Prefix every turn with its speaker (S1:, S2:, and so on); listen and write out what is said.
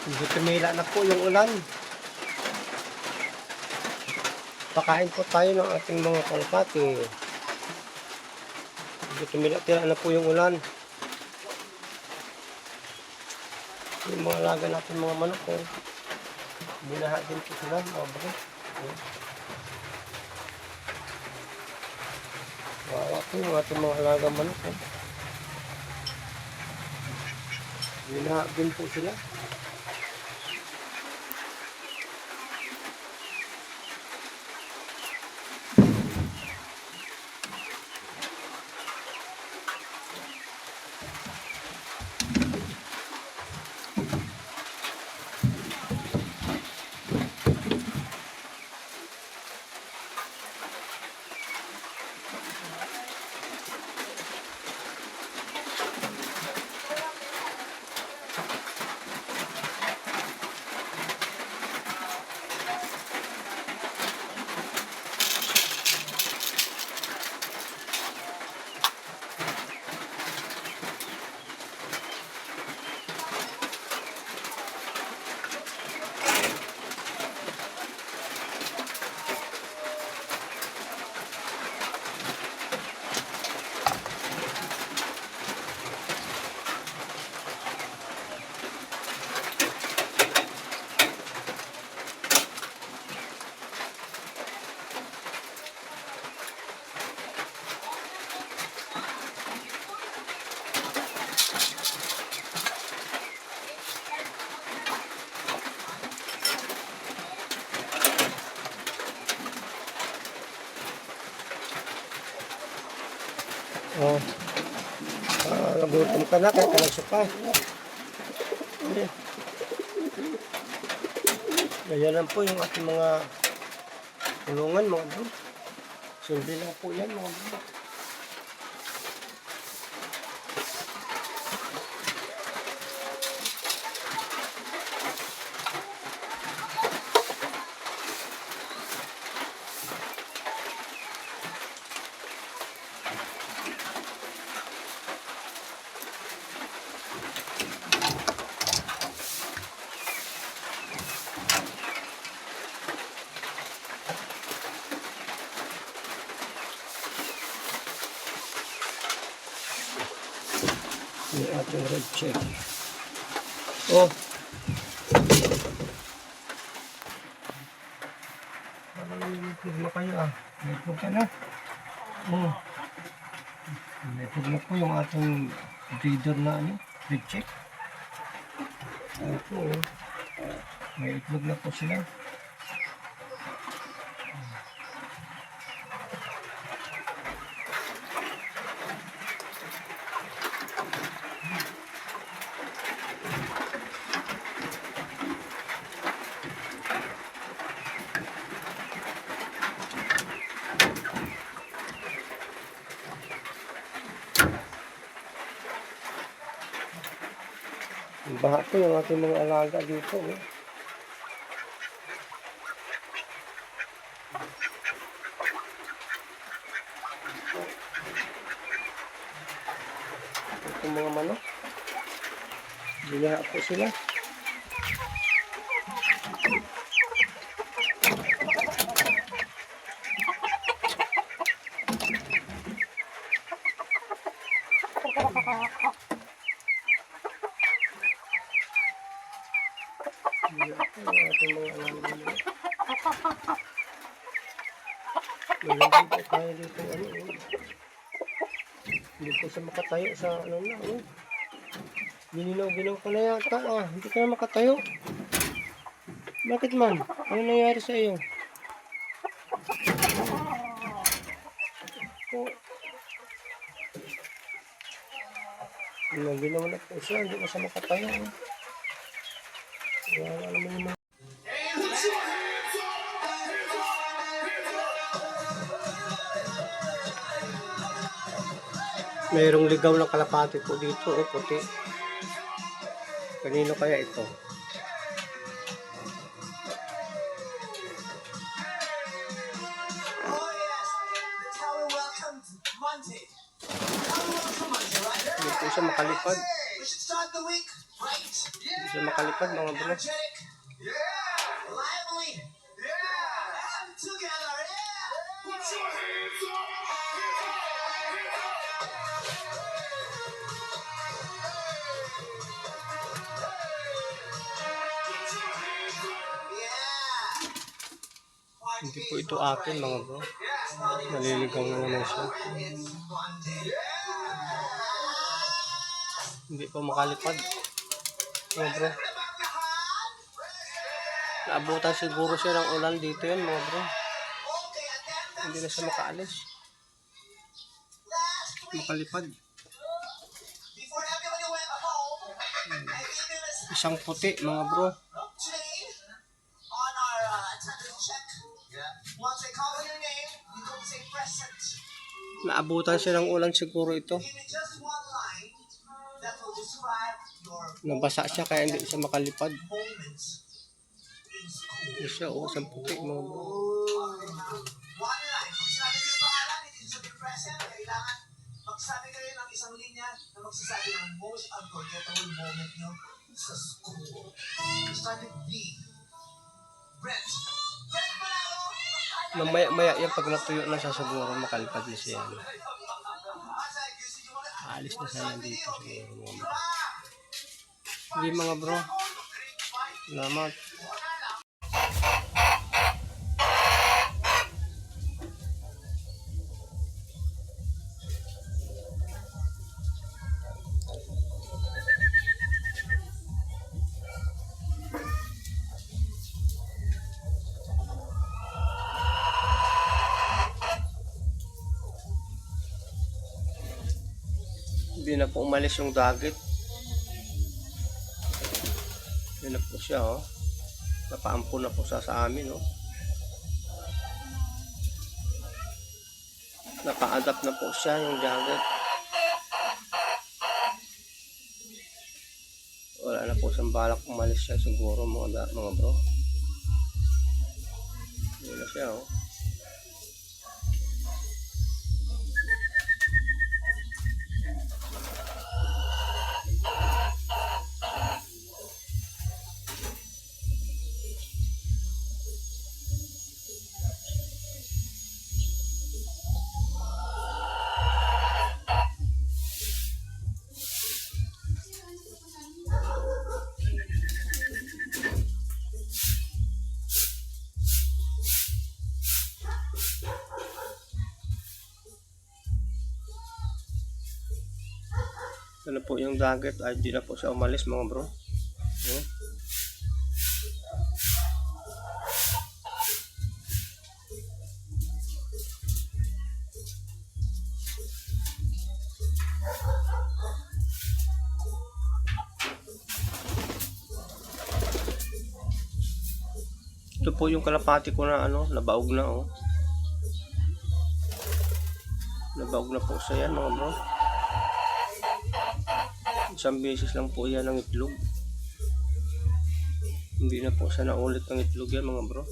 S1: Medyo tumila na po yung ulan. Pakain po tayo ng ating mga kalapati. Medyo tumila na po yung ulan. Yung mga alaga natin mga manok ko. Binaha din po sila. Mga bako. Wawa po yung ating mga alaga manok ko. Binaha din po sila. Oh. Nagutom ka na kaya ka nagsuka. Ayan lang po yung ating mga tulungan mga bro. Simple lang po yan mga bro. Yung ating red check. Oh. May kayo ah. May ka na. Oh. May na po yung ating breeder na ano, red check. Ito oh. May itlog na po sila. Baha po yung ating mga alaga dito. Eh. Itong mga manok. Binaha po sila. Meron po tayo dito ano eh. Hindi po siya makatayo sa ano na oh. Ginaw ka na yata ah. Hindi ka na makatayo. Bakit man? Ano nangyari sa iyo? Oh. Ginaw na po siya. Hindi na siya makatayo. Wala naman yung mayroong ligaw ng kalapati po dito, oh, puti. Kanino kaya ito? Hindi po siya makalipad. siya makalipad mga bro. Hindi po ito akin mga bro. Naliligaw na naman siya. Hindi po makalipad mga bro. Naabutan siguro siya ng ulan dito yan mga bro. Hindi na siya makaalis. Makalipad. Isang puti mga bro. Naabutan siya ng ulan siguro ito. Nabasa siya kaya hindi siya makalipad. Ito siya isang puti mga bro.
S2: Magsabi kayo ng isang linya na magsasabi ng most unforgettable moment nyo sa school. Start with B. Brent. Brent Manalo!
S1: Mamaya-maya yan pag natuyo na siya siguro makalipad na siya. Aalis na siya dito siguro mga bro. Hindi mga bro. Salamat. Hindi na po umalis yung dagat. Hindi na po siya oh. Napaampun na po siya sa amin oh. Naka-adapt na po siya yung dagat. Wala na po siyang balak umalis siya siguro mga bro. Hindi na siya oh. Ano po yung dagat ay di na po siya umalis mga bro. Ito po yung kalapati ko na ano, nabaog na oh. Nabaog na po siya yan mga bro. Isang beses lang po yan ng itlog. Hindi na po siya naulit ng itlog yan mga bro.